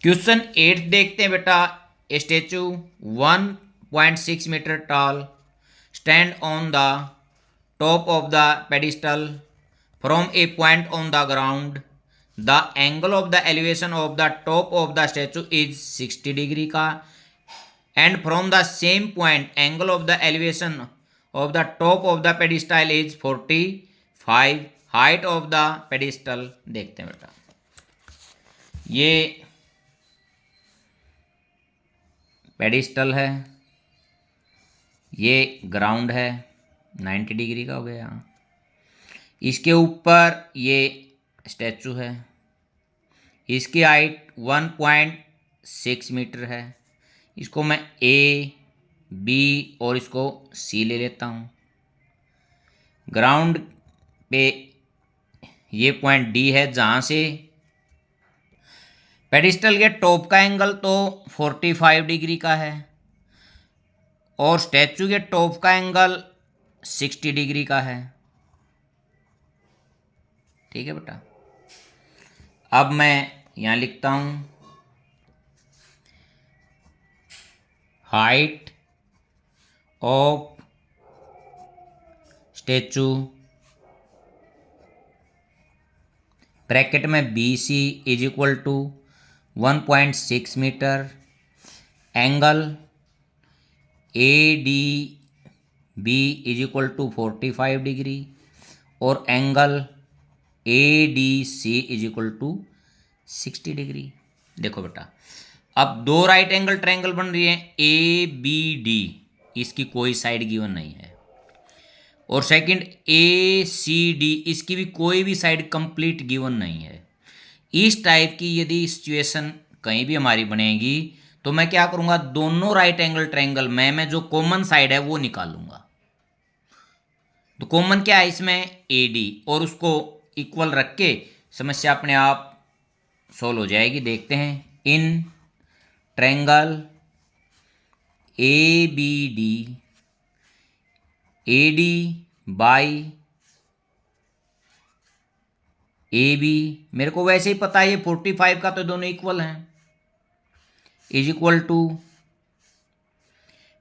Question 8 देखते हैं बेटा। Statue 1.6 metre tall stand on the top of the pedestal from a point on the ground. The angle of the elevation of the top of the statue is 60 degree का and from the same point angle of the elevation of the top of the pedestal is 45। Height of the pedestal देखते हैं बेटा। ये pedestal है, ये ground है, 90 degree का हो गया। इसके ऊपर ये स्टैचू है, इसकी हाइट 1.6 मीटर है। इसको मैं ए बी और इसको सी ले लेता हूँ। ग्राउंड पे ये पॉइंट डी है जहाँ से पेडिस्टल के टॉप का एंगल तो 45 डिग्री का है और स्टैचू के टॉप का एंगल 60 डिग्री का है। ठीक है बेटा। अब मैं यहाँ लिखता हूँ हाइट ऑफ स्टैचू ब्रैकेट में B C is equal to 1.6 metre, angle A D B is equal to 45 degree और angle A D C is equal to 60 degree. देखो बेटा, अब दो राइट एंगल ट्रायंगल बन रही है ए बी डी, इसकी कोई साइड गिवन नहीं है। और सेकंड ए सी डी, इसकी भी कोई भी साइड कंप्लीट गिवन नहीं है। इस टाइप की यदि सिचुएशन कहीं भी हमारी बनेगी तो मैं क्या करूंगा, दोनों राइट एंगल ट्रायंगल में जो कॉमन साइड है वो निकालूंगा। तो कॉमन क्या है इसमें, ए डी, और उसको इक्वल रख के समस्या अपने आप सोल्व हो जाएगी। देखते हैं, in triangle A B D A D by A B, मेरे को वैसे ही पता है ये 45 का तो दोनों इक्वल हैं, is equal to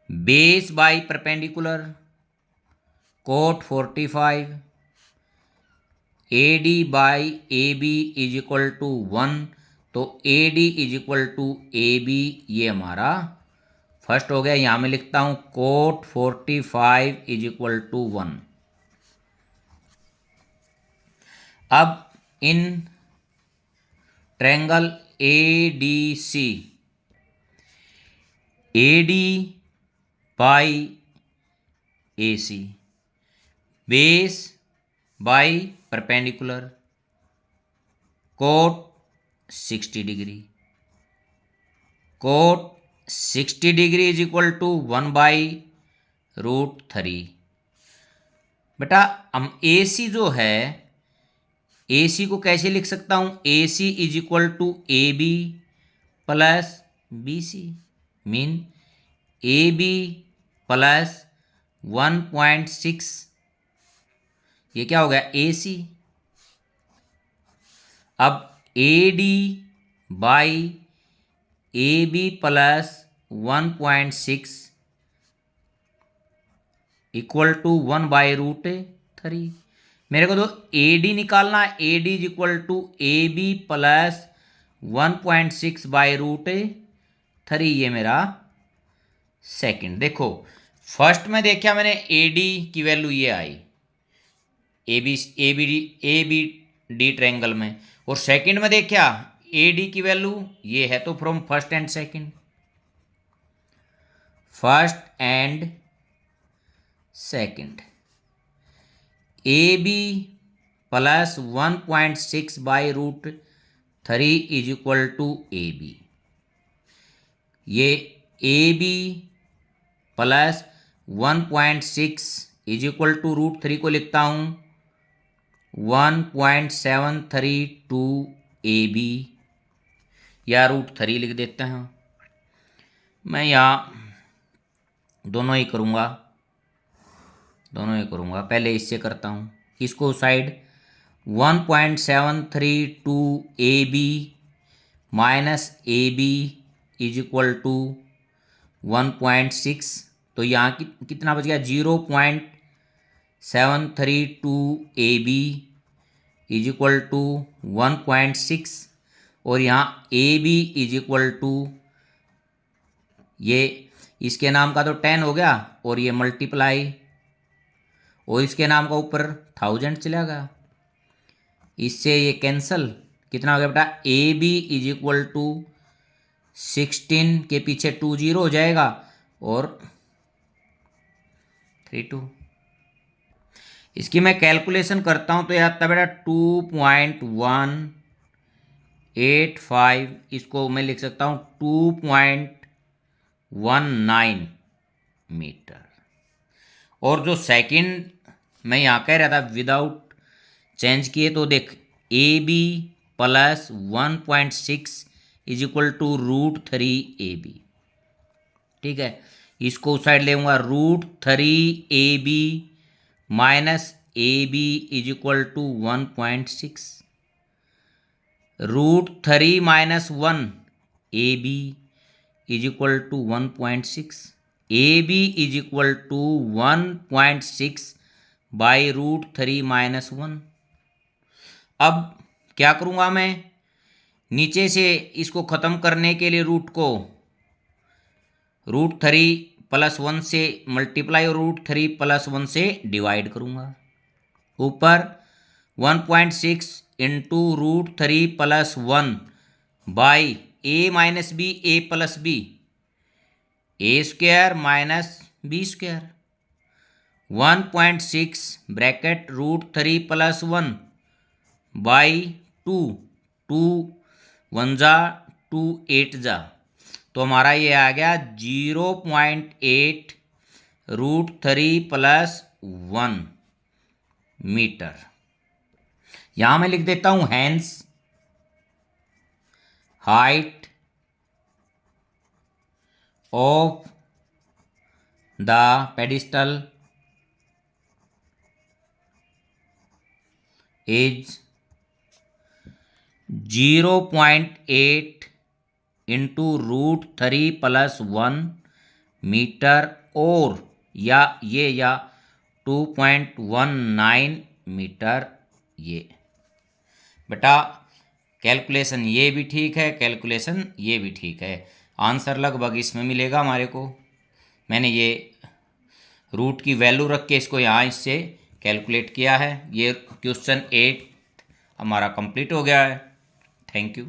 base by perpendicular cot 45 A D by A B is equal to 1। तो A D is equal to A B, ये हमारा फर्स्ट हो गया। यहां मैं लिखता हूं कोट 45 इज इक्वल टू 1। अब in triangle A D C A D by A C, base by perpendicular cot 60 degree, cot 60 degree is equal to 1/√3। बेटा हम ए सी जो है, ए सी को कैसे लिख सकता हूं, A C is equal to A B plus B C, mean A B plus 1.6, ये क्या हो गया ए सी। अब A D by A B plus 1.6 equal to 1/√3। मेरे को तो ए डी निकालना है, A D is equal to A B plus 1.6/√3, ये मेरा सेकंड। देखो फर्स्ट में देखा मैंने ए डी की वैल्यू ये आई ए बी डी ट्रायंगल में, और सेकंड में देखा ए डी की वैल्यू ये है। तो from first and second, first and second A B plus 1.6/√3 is equal to A B. ये A B plus 1.6 is equal to √3 को लिखता हूं 1.732 ए बी, या √3 लिख देते हैं। मैं यहाँ दोनों ही करूँगा, पहले इससे करता हूँ, इसको side 1.732 A B minus A B is equal to 1.6, तो यहाँ कितना बच गया 0.732 A B is equal to 1.6, और यहाँ A B is equal to ये इसके नाम का तो 10 हो गया, और ये मल्टीप्लाई, और इसके नाम का ऊपर 1000 चलेगा, इससे ये कैंसल, कितना हो गया बेटा A B is equal to 16 के पीछे 2 0 हो जाएगा और 32। इसकी मैं कैलकुलेशन करता हूं तो यह आता बेटा 2.185, इसको मैं लिख सकता हूं 2.19 मीटर। और जो सेकंड मैं यहाँ कह रहा था विदाउट चेंज किए, तो देख A B plus 1.6 is equal to √3 A B, ठीक है। इसको उस साइड लेऊंगा, √3 A B minus A B is equal to 1.6, √3 minus 1 A B is equal to 1.6, A B is equal to 1.6 by √3 minus 1। अब क्या करूँगा मैं, नीचे से इसको ख़त्म करने के लिए रूट को √3 प्लस 1 से मल्टीप्लाई और √3 प्लस 1 से डिवाइड करूँगा। ऊपर 1.6 into √3 plus 1 by A minus B A plus B, A square minus B square, 1.6 bracket √3 plus 1 by 2, 2 1 जा 2 8 जा, तो हमारा ये आ गया 0.8 √3 प्लस 1 मीटर। यहां मैं लिख देता हूं hence height of the pedestal is 0.8 into √3 plus 1 metre, और या 2.19 मीटर। ये बेटा कैलकुलेशन ये भी ठीक है, कैलकुलेशन ये भी ठीक है, आंसर लगभग इसमें मिलेगा हमारे को। मैंने ये रूट की वैल्यू रख के इसको यहाँ इससे कैलकुलेट किया है। ये क्वेश्चन 8 हमारा कंप्लीट हो गया है। Thank you.